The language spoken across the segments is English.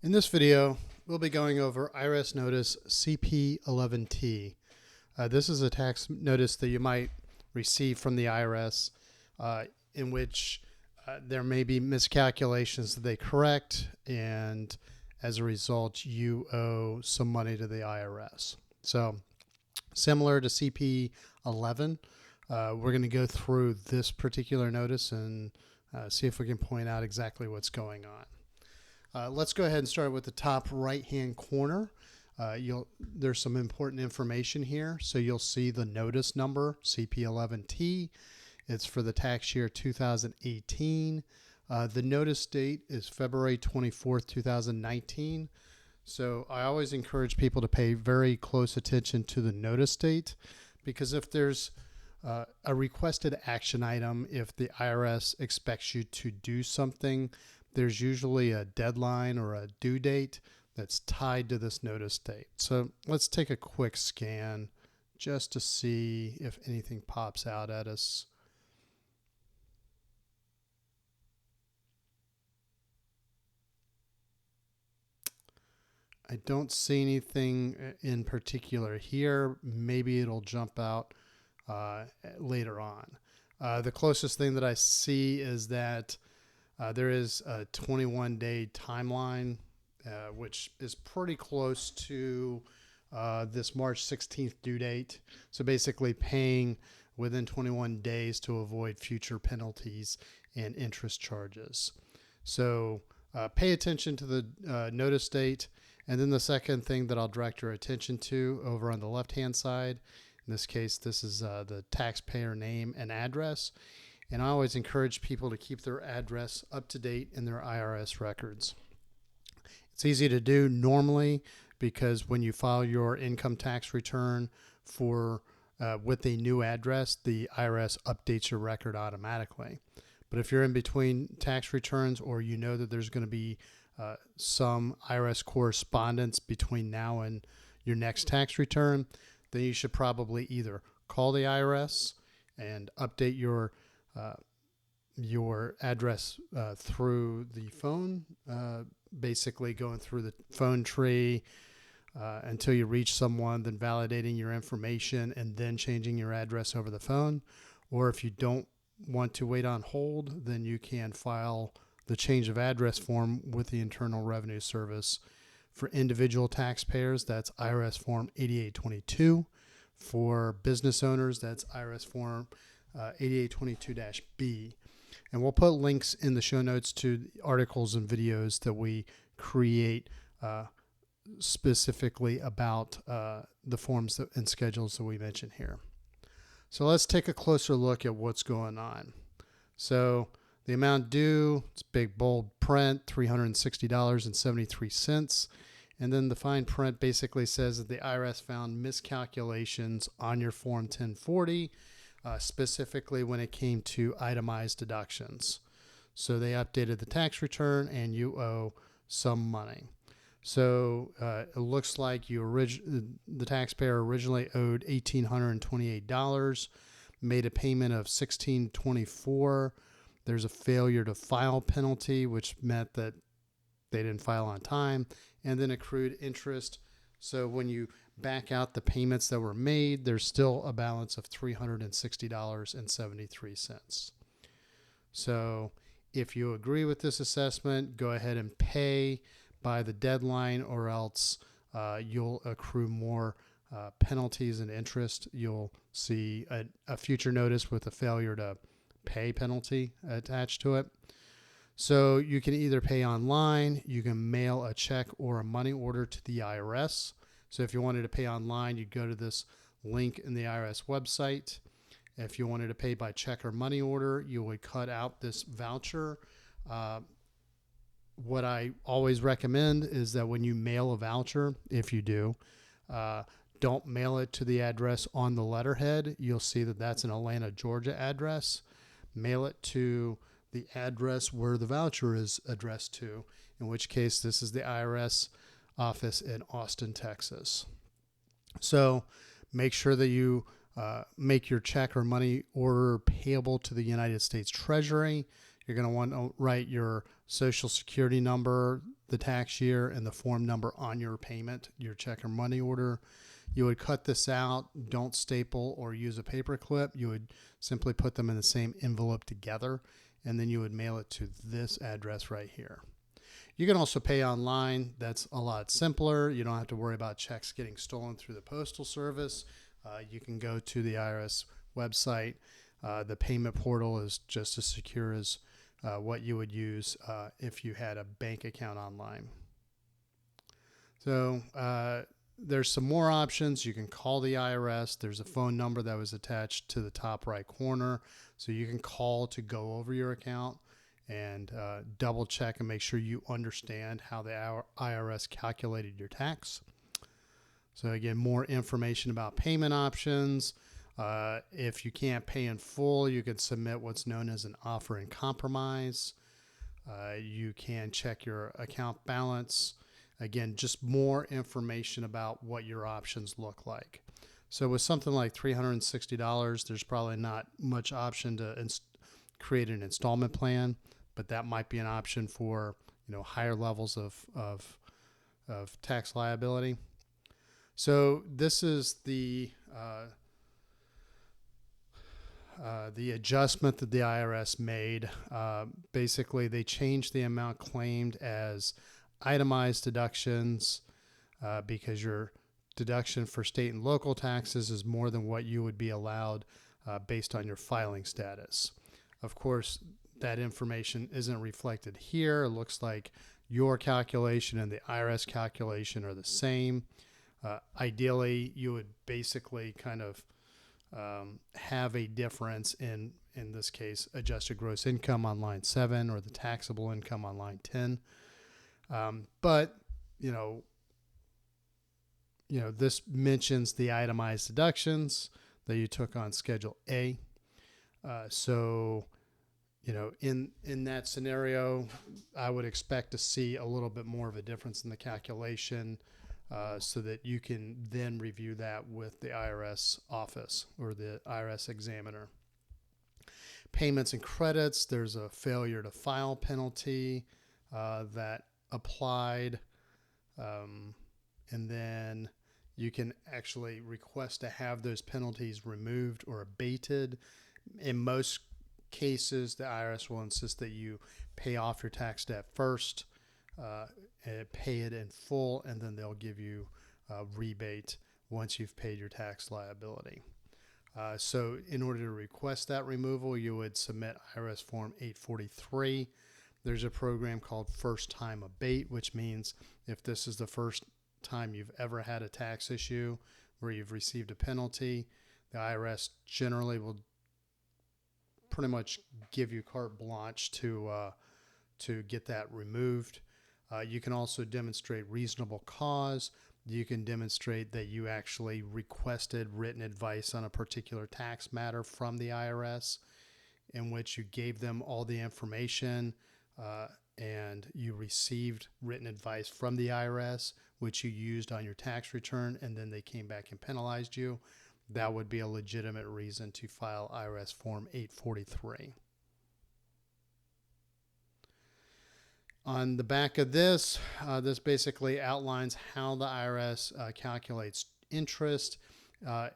In this video, we'll be going over IRS Notice CP11T. This is a tax notice that you might receive from the IRS in which there may be miscalculations that they correct, and as a result, you owe some money to the IRS. So, similar to CP11, we're going to go through this particular notice and see if we can point out exactly what's going on. Let's go ahead and start with the top right-hand corner. There's some important information here. So you'll see the notice number, CP11T. It's for the tax year 2018. The notice date is February 24th, 2019. So I always encourage people to pay very close attention to the notice date, because if there's a requested action item, if the IRS expects you to do something, there's usually a deadline or a due date that's tied to this notice date. So let's take a quick scan just to see if anything pops out at us. I don't see anything in particular here. Maybe it'll jump out later on. The closest thing that I see is that there is a 21-day timeline, which is pretty close to this March 16th due date. So basically paying within 21 days to avoid future penalties and interest charges. So pay attention to the notice date. And then the second thing that I'll direct your attention to over on the left-hand side, in this case, this is the taxpayer name and address. And I always encourage people to keep their address up to date in their IRS records. It's easy to do normally because when you file your income tax return with a new address, the IRS updates your record automatically. But if you're in between tax returns, or you know that there's going to be some IRS correspondence between now and your next tax return, then you should probably either call the IRS and update your address through the phone, basically going through the phone tree until you reach someone, then validating your information and then changing your address over the phone. Or if you don't want to wait on hold, then you can file the change of address form with the Internal Revenue Service. For individual taxpayers, that's IRS Form 8822. For business owners, that's IRS Form 8822-B. And we'll put links in the show notes to the articles and videos that we create specifically about the forms and schedules that we mentioned here. So let's take a closer look at what's going on. So the amount due, it's big bold print, $360.73. And then the fine print basically says that the IRS found miscalculations on your Form 1040, specifically when it came to itemized deductions. So they updated the tax return and you owe some money. So it looks like the taxpayer originally owed $1,828, made a payment of $1,624. There's a failure to file penalty, which meant that they didn't file on time, and then accrued interest. So when you back out the payments that were made, there's still a balance of $360.73. So if you agree with this assessment, go ahead and pay by the deadline, or else you'll accrue more penalties and interest. You'll see a future notice with a failure to pay penalty attached to it. So you can either pay online, you can mail a check or a money order to the IRS. So if you wanted to pay online, you'd go to this link in the IRS website. If you wanted to pay by check or money order, you would cut out this voucher. What I always recommend is that when you mail a voucher, if you do, don't mail it to the address on the letterhead. You'll see that that's an Atlanta, Georgia address. Mail it to the address where the voucher is addressed to, in which case this is the IRS office in Austin, Texas. So make sure that you make your check or money order payable to the United States Treasury. You're going to want to write your Social Security number, the tax year, and the form number on your payment, your check or money order. You would cut this out. Don't staple or use a paper clip. You would simply put them in the same envelope together, and then you would mail it to this address right here. You can also pay online. That's a lot simpler. You don't have to worry about checks getting stolen through the Postal Service. You can go to the IRS website. The payment portal is just as secure as what you would use if you had a bank account online. So there's some more options. You can call the IRS. There's a phone number that was attached to the top right corner. So you can call to go over your account and double check and make sure you understand how the IRS calculated your tax. So again, more information about payment options. If you can't pay in full, you can submit what's known as an offer in compromise. You can check your account balance. Again, just more information about what your options look like. So with something like $360, there's probably not much option to create an installment plan, but that might be an option for higher levels of tax liability. So this is the adjustment that the IRS made. Basically, they changed the amount claimed as itemized deductions because your deduction for state and local taxes is more than what you would be allowed based on your filing status. Of course, that information isn't reflected here. It looks like your calculation and the IRS calculation are the same. Ideally, you would basically kind of have a difference in this case, adjusted gross income on line 7 or the taxable income on line 10. But this mentions the itemized deductions that you took on Schedule A. So in that scenario, I would expect to see a little bit more of a difference in the calculation so that you can then review that with the IRS office or the IRS examiner. Payments and credits, there's a failure to file penalty that applied, and then you can actually request to have those penalties removed or abated. In most cases, the IRS will insist that you pay off your tax debt first, pay it in full, and then they'll give you a rebate once you've paid your tax liability. So in order to request that removal, you would submit IRS Form 843. There's a program called First Time Abate, which means if this is the first time you've ever had a tax issue where you've received a penalty, the IRS generally will pretty much give you carte blanche to get that removed. You can also demonstrate reasonable cause. You can demonstrate that you actually requested written advice on a particular tax matter from the IRS, in which you gave them all the information and you received written advice from the IRS, which you used on your tax return, and then they came back and penalized you. That would be a legitimate reason to file IRS Form 843. On the back of this, this basically outlines how the IRS calculates interest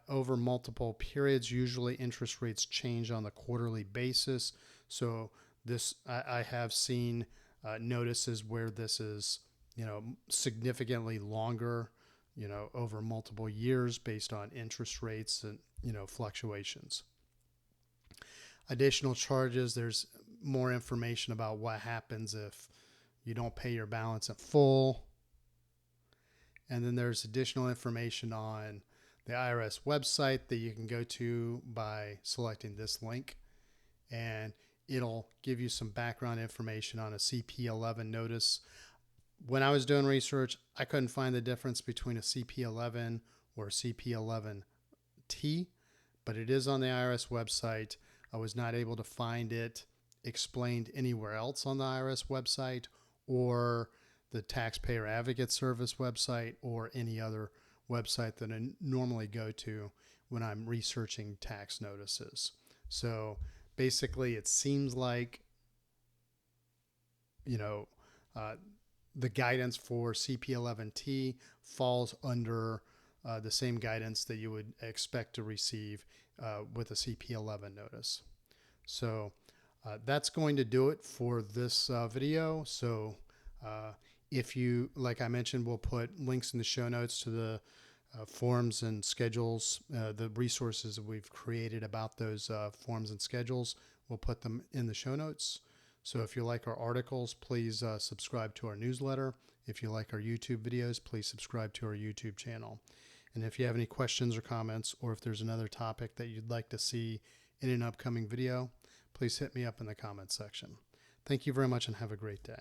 over multiple periods. Usually interest rates change on a quarterly basis. So this, I have seen notices where this is, significantly longer, over multiple years based on interest rates and, fluctuations. Additional charges, there's more information about what happens if you don't pay your balance in full. And then there's additional information on the IRS website that you can go to by selecting this link. And it'll give you some background information on a CP11 notice. When I was doing research, I couldn't find the difference between a CP11 or a CP11T, but it is on the IRS website. I was not able to find it explained anywhere else on the IRS website or the Taxpayer Advocate Service website or any other website that I normally go to when I'm researching tax notices. So basically, it seems like you know, the guidance for CP11T falls under the same guidance that you would expect to receive with a CP11 notice. So that's going to do it for this video. So if you, like I mentioned, we'll put links in the show notes to the forms and schedules, the resources that we've created about those forms and schedules. We'll put them in the show notes. So if you like our articles, please subscribe to our newsletter. If you like our YouTube videos, please subscribe to our YouTube channel. And if you have any questions or comments, or if there's another topic that you'd like to see in an upcoming video, please hit me up in the comments section. Thank you very much and have a great day.